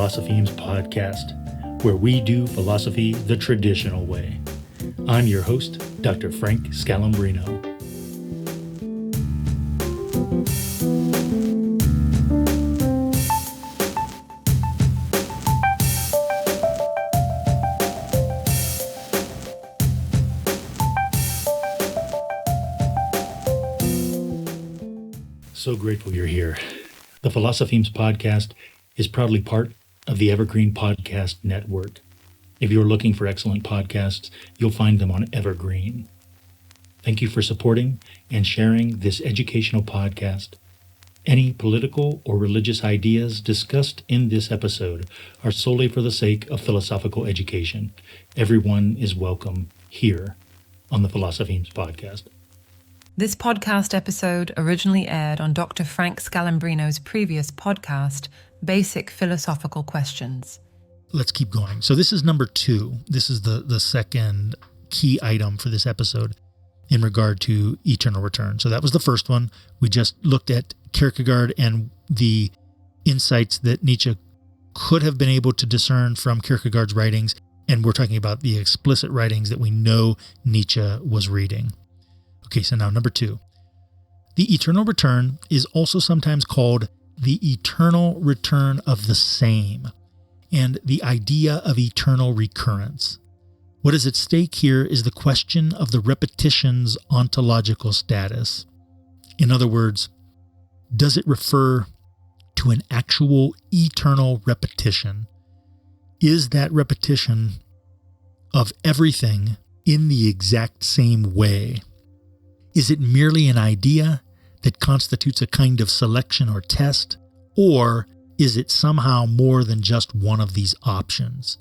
Philosophemes podcast, where we do philosophy the traditional way. I'm your host, Dr. Frank Scalambrino. So grateful you're here. The Philosophemes podcast is proudly part of the Evergreen Podcast Network. If you're looking for excellent podcasts, you'll find them on Evergreen. Thank you for supporting and sharing this educational podcast. Any political or religious ideas discussed in this episode are solely for the sake of philosophical education. Everyone is welcome here on the Philosophemes podcast. This podcast episode originally aired on Dr. Frank Scalambrino's previous podcast, Basic Philosophical Questions. Let's keep going. So this is number 2. This is the second key item for this episode in regard to eternal return. So that was the first one. We just looked at Kierkegaard and the insights that Nietzsche could have been able to discern from Kierkegaard's writings. And we're talking about the explicit writings that we know Nietzsche was reading. Okay, so now number 2. The eternal return is also sometimes called the eternal return of the same, and the idea of eternal recurrence. What is at stake here is the question of the repetition's ontological status. In other words, does it refer to an actual eternal repetition? Is that repetition of everything in the exact same way? Is it merely an idea that constitutes a kind of selection or test, or is it somehow more than just one of these options?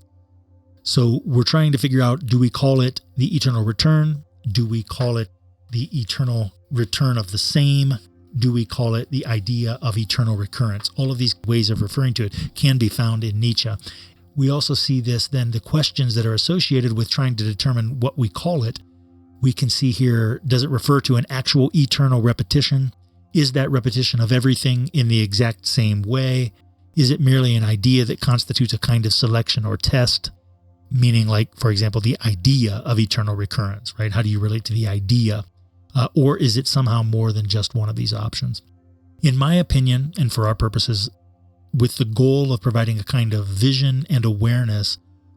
So we're trying to figure out, do we call it the eternal return? Do we call it the eternal return of the same? Do we call it the idea of eternal recurrence? All of these ways of referring to it can be found in Nietzsche. We also see this then, the questions that are associated with trying to determine what we call it. We can see here, does it refer to an actual eternal repetition? Is that repetition of everything in the exact same way? Is it merely an idea that constitutes a kind of selection or test? Meaning like, for example, the idea of eternal recurrence, right? How do you relate to the idea? Or is it somehow more than just one of these options? In my opinion, and for our purposes, with the goal of providing a kind of vision and awareness,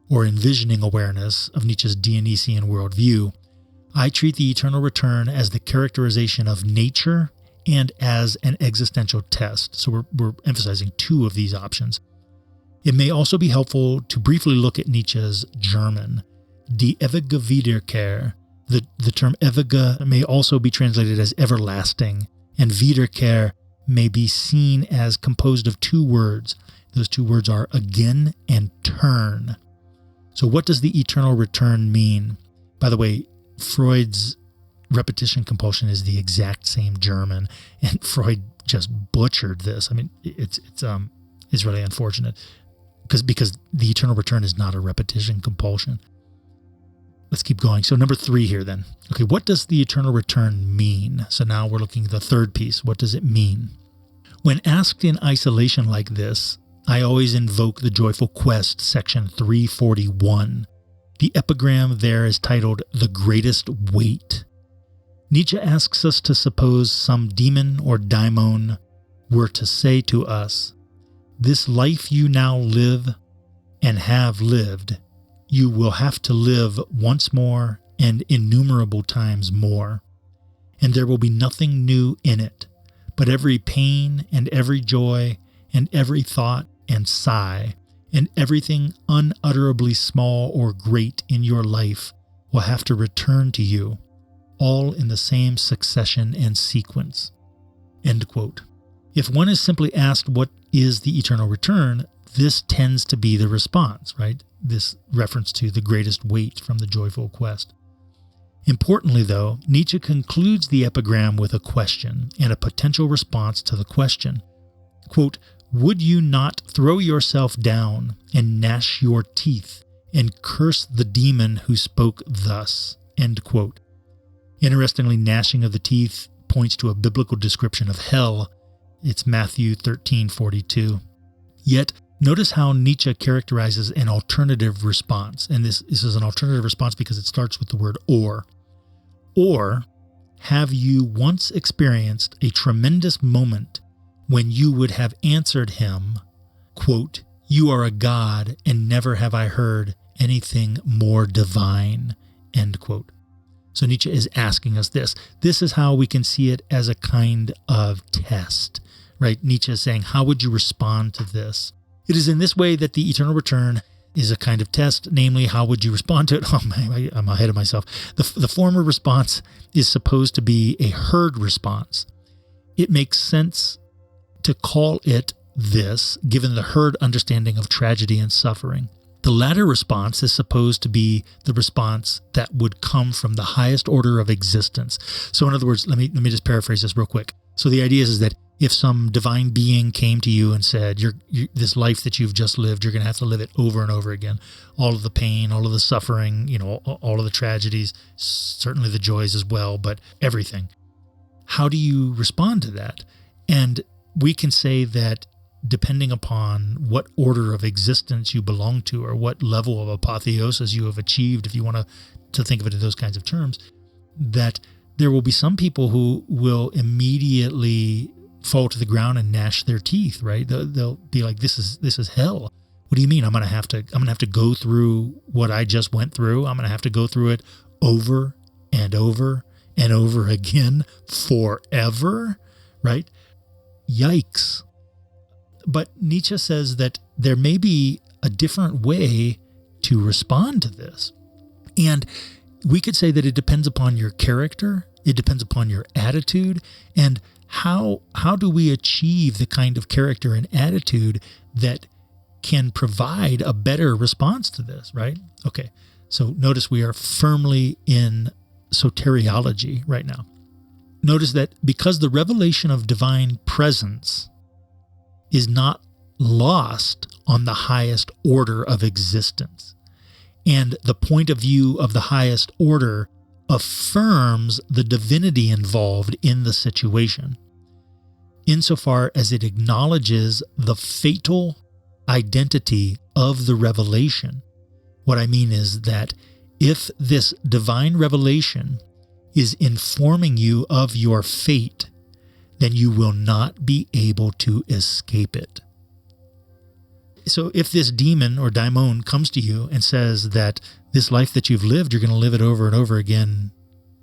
or envisioning awareness of Nietzsche's Dionysian worldview, I treat the eternal return as the characterization of nature and as an existential test. So we're emphasizing 2 of these options. It may also be helpful to briefly look at Nietzsche's German, Die ewige Wiederkehr. The term ewige may also be translated as everlasting, and Wiederkehr may be seen as composed of 2 words. Those 2 words are again and turn. So what does the eternal return mean? By the way, Freud's repetition compulsion is the exact same German, and Freud just butchered this. I mean, it's really unfortunate because the eternal return is not a repetition compulsion. Let's keep going. So number 3 here then. Okay, what does the eternal return mean? So now we're looking at the third piece. What does it mean? When asked in isolation like this, I always invoke the Joyful Quest, section 341. The epigram there is titled The Greatest Weight. Nietzsche asks us to suppose some demon or daimon were to say to us, "This life you now live and have lived, you will have to live once more and innumerable times more, and there will be nothing new in it, but every pain and every joy and every thought and sigh and everything unutterably small or great in your life will have to return to you, all in the same succession and sequence." End quote. If one is simply asked what is the eternal return, this tends to be the response, right? This reference to the greatest weight from the Joyful Quest. Importantly, though, Nietzsche concludes the epigram with a question and a potential response to the question. Quote, "Would you not throw yourself down and gnash your teeth and curse the demon who spoke thus?" End quote. Interestingly, gnashing of the teeth points to a biblical description of hell. It's Matthew 13:42. Yet, Notice how Nietzsche characterizes an alternative response. And this is an alternative response because it starts with the word or. Or, have you once experienced a tremendous moment when you would have answered him, quote, "You are a god, and never have I heard anything more divine," end quote. So Nietzsche is asking us this. This is how we can see it as a kind of test, right? Nietzsche is saying, how would you respond to this? It is in this way that the eternal return is a kind of test, namely, how would you respond to it? Oh, man, I'm ahead of myself. The former response is supposed to be a herd response. It makes sense to call it this, given the herd understanding of tragedy and suffering. The latter response is supposed to be the response that would come from the highest order of existence. So in other words, let me just paraphrase this real quick. So the idea is that if some divine being came to you and said, this life that you've just lived, you're going to have to live it over and over again. All of the pain, all of the suffering, all of the tragedies, certainly the joys as well, but everything. How do you respond to that? And we can say that depending upon what order of existence you belong to or what level of apotheosis you have achieved, if you want to think of it in those kinds of terms, that there will be some people who will immediately fall to the ground and gnash their teeth, right? They'll be like, this is hell. What do you mean? I'm going to have to go through what I just went through. I'm going to have to go through it over and over and over again forever, right? Yikes. But Nietzsche says that there may be a different way to respond to this. And we could say that it depends upon your character, it depends upon your attitude, and how do we achieve the kind of character and attitude that can provide a better response to this, right? Okay, so notice we are firmly in soteriology right now. Notice that because the revelation of divine presence is not lost on the highest order of existence, and the point of view of the highest order affirms the divinity involved in the situation, insofar as it acknowledges the fatal identity of the revelation. What I mean is that if this divine revelation is informing you of your fate, then you will not be able to escape it. So if this demon or daimon comes to you and says that this life that you've lived, you're going to live it over and over again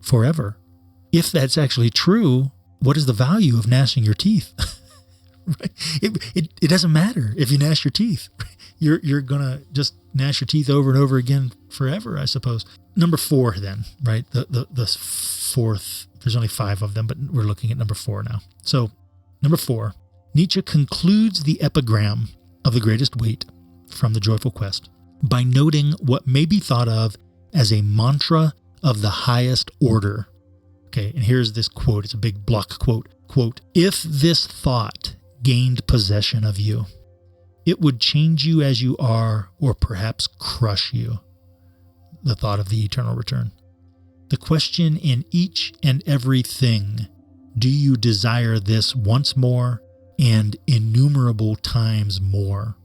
forever, if that's actually true, what is the value of gnashing your teeth? Right? It doesn't matter if you gnash your teeth. You're going to just gnash your teeth over and over again forever, I suppose. Number 4 then, right? The fourth, there's only 5 of them, but we're looking at number 4 now. So number 4, Nietzsche concludes the epigram of the greatest weight from the Joyful Quest by noting what may be thought of as a mantra of the highest order. Okay, and here's this quote. It's a big block quote. Quote, "If this thought gained possession of you, it would change you as you are, or perhaps crush you." The thought of the eternal return. The question in each and every thing, do you desire this once more and innumerable times more,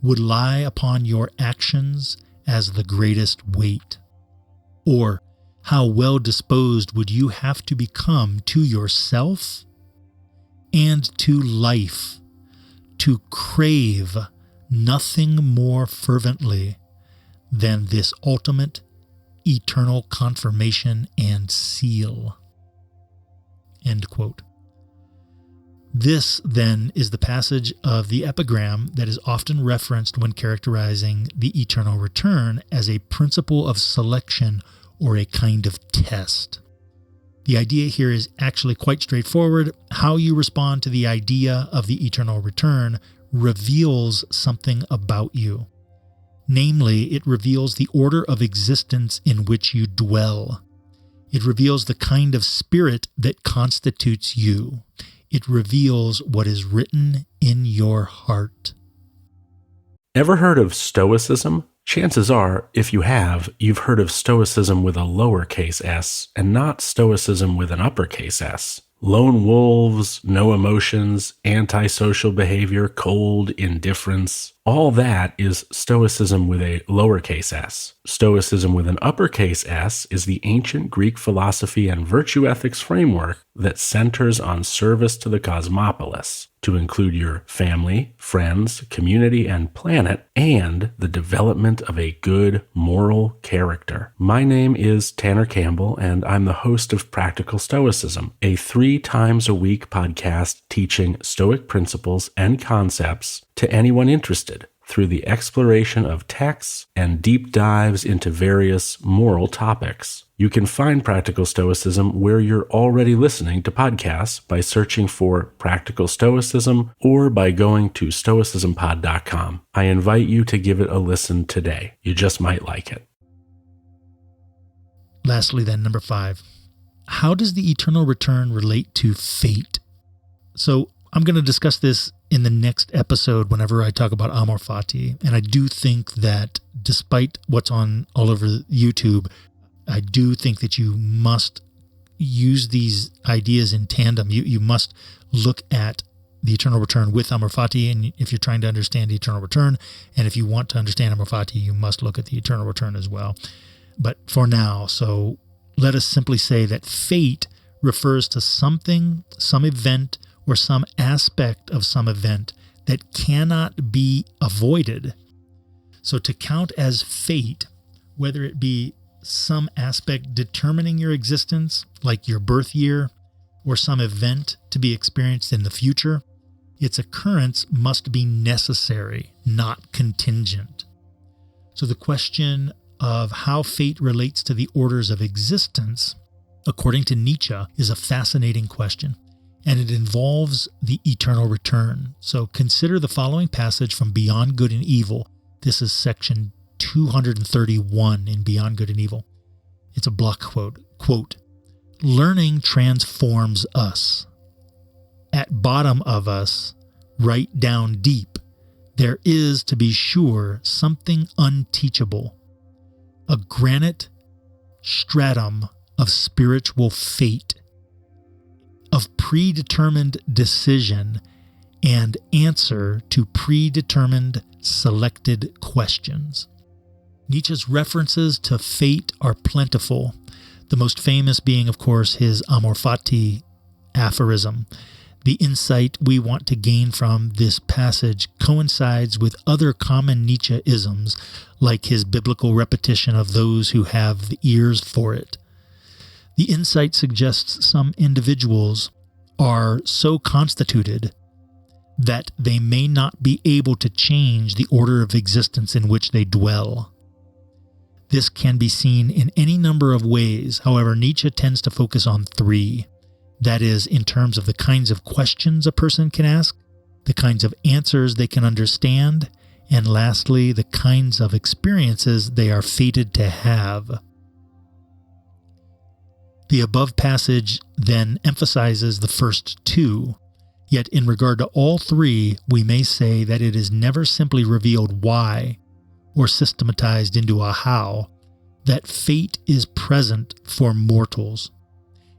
would lie upon your actions as the greatest weight? Or how well disposed would you have to become to yourself and to life to crave nothing more fervently than this ultimate eternal confirmation and seal? End quote. This, then, is the passage of the epigram that is often referenced when characterizing the eternal return as a principle of selection or a kind of test. The idea here is actually quite straightforward. How you respond to the idea of the eternal return reveals something about you. Namely, it reveals the order of existence in which you dwell. It reveals the kind of spirit that constitutes you. It reveals what is written in your heart. Ever heard of Stoicism? Chances are, if you have, you've heard of Stoicism with a lowercase s and not Stoicism with an uppercase s. Lone wolves, no emotions, antisocial behavior, cold indifference. All that is Stoicism with a lowercase s. Stoicism with an uppercase S is the ancient Greek philosophy and virtue ethics framework that centers on service to the cosmopolis, to include your family, friends, community, and planet, and the development of a good moral character. My name is Tanner Campbell, and I'm the host of Practical Stoicism, a 3 times a week podcast teaching Stoic principles and concepts to anyone interested through the exploration of texts and deep dives into various moral topics. You can find Practical Stoicism where you're already listening to podcasts by searching for Practical Stoicism or by going to stoicismpod.com. I invite you to give it a listen today. You just might like it. Lastly, then, number 5. How does the eternal return relate to fate? So I'm going to discuss this in the next episode whenever I talk about amor fati. And I do think that despite what's on all over YouTube, I do think that you must use these ideas in tandem. You must look at the eternal return with amor fati, and if you're trying to understand the eternal return, and if you want to understand amor fati, you must look at the eternal return as well. But for now, so let us simply say that fate refers to something, some event, or some aspect of some event that cannot be avoided. So to count as fate, whether it be some aspect determining your existence, like your birth year, or some event to be experienced in the future, its occurrence must be necessary, not contingent. So the question of how fate relates to the orders of existence, according to Nietzsche, is a fascinating question, and it involves the eternal return. So consider the following passage from Beyond Good and Evil. This is section 231 in Beyond Good and Evil. It's a block quote. Quote, "Learning transforms us. At bottom of us, right down deep, there is, to be sure, something unteachable, a granite stratum of spiritual fate, of predetermined decision and answer to predetermined selected questions." Nietzsche's references to fate are plentiful, the most famous being, of course, his amor fati aphorism. The insight we want to gain from this passage coincides with other common Nietzsche-isms, like his biblical repetition of those who have the ears for it. The insight suggests some individuals are so constituted that they may not be able to change the order of existence in which they dwell. This can be seen in any number of ways. However, Nietzsche tends to focus on 3. That is, in terms of the kinds of questions a person can ask, the kinds of answers they can understand, and lastly, the kinds of experiences they are fated to have. The above passage then emphasizes the first 2, yet in regard to all 3, we may say that it is never simply revealed why, or systematized into a how, that fate is present for mortals.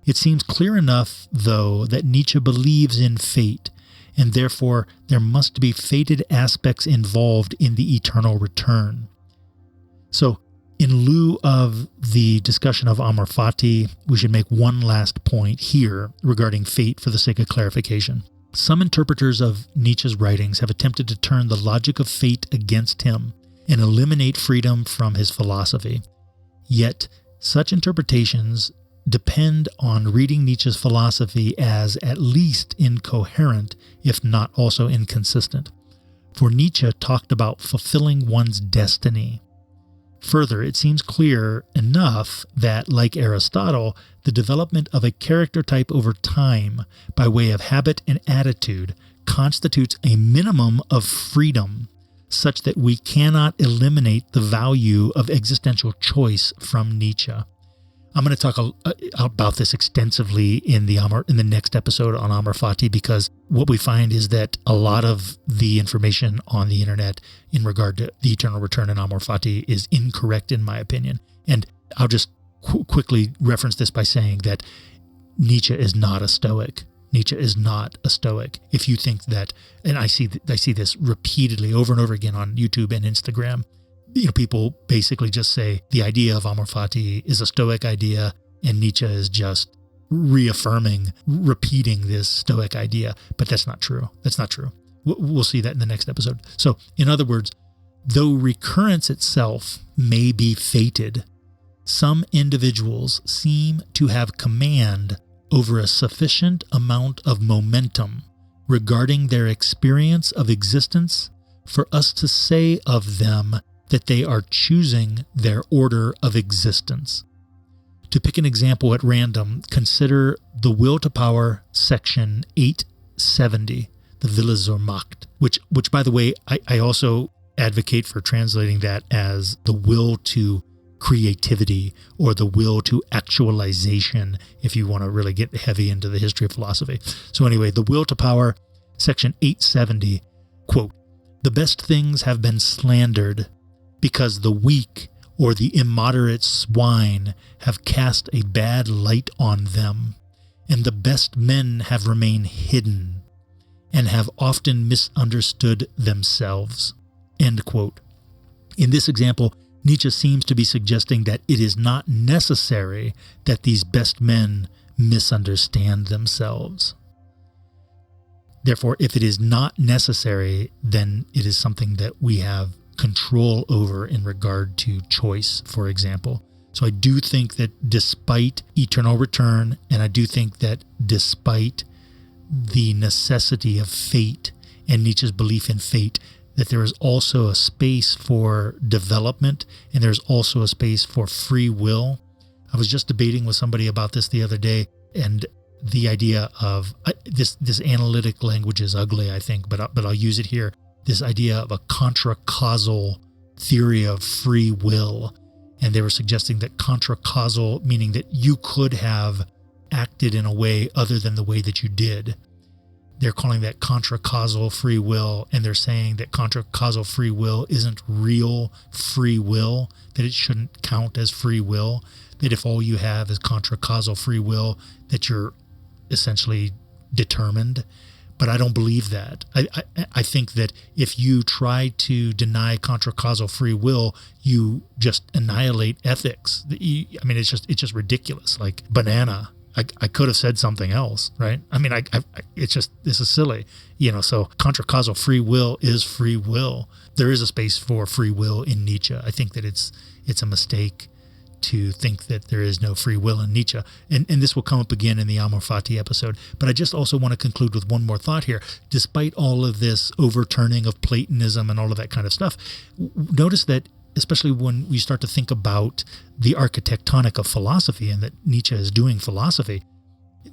It seems clear enough, though, that Nietzsche believes in fate, and therefore there must be fated aspects involved in the eternal return. So, in lieu of the discussion of amor fati, we should make one last point here regarding fate for the sake of clarification. Some interpreters of Nietzsche's writings have attempted to turn the logic of fate against him and eliminate freedom from his philosophy. Yet, such interpretations depend on reading Nietzsche's philosophy as at least incoherent, if not also inconsistent. For Nietzsche talked about fulfilling one's destiny. Further, it seems clear enough that, like Aristotle, the development of a character type over time, by way of habit and attitude, constitutes a minimum of freedom, such that we cannot eliminate the value of existential choice from Nietzsche. I'm going to talk about this extensively in the next episode on amor fati, because what we find is that a lot of the information on the internet in regard to the eternal return and amor fati is incorrect in my opinion. And I'll just quickly reference this by saying that Nietzsche is not a Stoic. Nietzsche is not a Stoic. If you think that, and I see this repeatedly over and over again on YouTube and Instagram, people basically just say the idea of amor fati is a Stoic idea, and Nietzsche is just reaffirming, repeating this Stoic idea. But that's not true. That's not true. We'll see that in the next episode. So, in other words, though recurrence itself may be fated, some individuals seem to have command over a sufficient amount of momentum regarding their experience of existence for us to say of them that they are choosing their order of existence. To pick an example at random, consider the Will to Power, section 870, the Wille zur Macht, which by the way, I also advocate for translating that as the will to creativity or the will to actualization, if you want to really get heavy into the history of philosophy. So anyway, the Will to Power, section 870, quote, "The best things have been slandered because the weak or the immoderate swine have cast a bad light on them, and the best men have remained hidden and have often misunderstood themselves." End quote. In this example, Nietzsche seems to be suggesting that it is not necessary that these best men misunderstand themselves. Therefore, if it is not necessary, then it is something that we have control over in regard to choice, for example. So I do think that despite eternal return, and I do think that despite the necessity of fate and Nietzsche's belief in fate, that there is also a space for development, and there's also a space for free will. I was just debating with somebody about this the other day, and the idea of this analytic language is ugly, I think, but I'll use it here. This idea of a contra-causal theory of free will, and they were suggesting that contra-causal, meaning that you could have acted in a way other than the way that you did. They're calling that contra-causal free will, and they're saying that contra-causal free will isn't real free will, that it shouldn't count as free will, that if all you have is contra-causal free will, that you're essentially determined. But I don't believe that. I think that if you try to deny contra-causal free will, you just annihilate ethics. It's just ridiculous. Like banana. I could have said something else, right? This is silly, so contra-causal free will is free will. There is a space for free will in Nietzsche. I think that it's a mistake to think that there is no free will in Nietzsche. And this will come up again in the Amor Fati episode. But I just also want to conclude with one more thought here. Despite all of this overturning of Platonism and all of that kind of stuff, notice that especially when we start to think about the architectonic of philosophy and that Nietzsche is doing philosophy,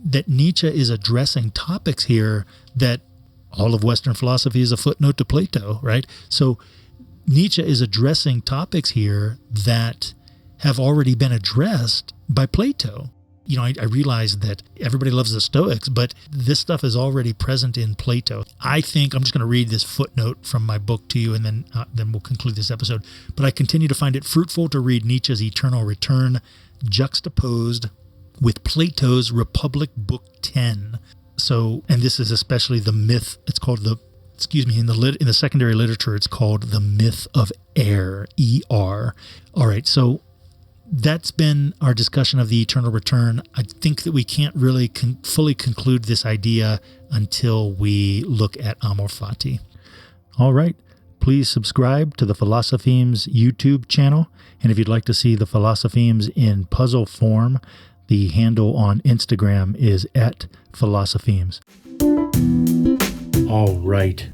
that Nietzsche is addressing topics here that all of Western philosophy is a footnote to Plato, right? So Nietzsche is addressing topics here that have already been addressed by Plato. I realize that everybody loves the Stoics, but this stuff is already present in Plato. I think I'm just going to read this footnote from my book to you, and then we'll conclude this episode. But I continue to find it fruitful to read Nietzsche's Eternal Return juxtaposed with Plato's Republic, Book 10. So, and this is especially the myth. It's called in the secondary literature, it's called the myth of air, E-R. All right, so that's been our discussion of the eternal return. I think that we can't really fully conclude this idea until we look at Amor Fati. All right. Please subscribe to the Philosophemes YouTube channel. And if you'd like to see the Philosophemes in puzzle form, the handle on Instagram is @Philosophemes. All right.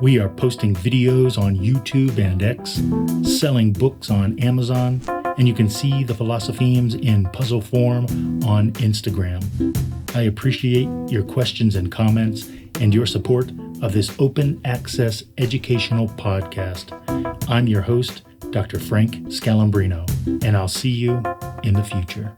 We are posting videos on YouTube and X, selling books on Amazon, and you can see the Philosophemes in puzzle form on Instagram. I appreciate your questions and comments and your support of this open access educational podcast. I'm your host, Dr. Frank Scalambrino, and I'll see you in the future.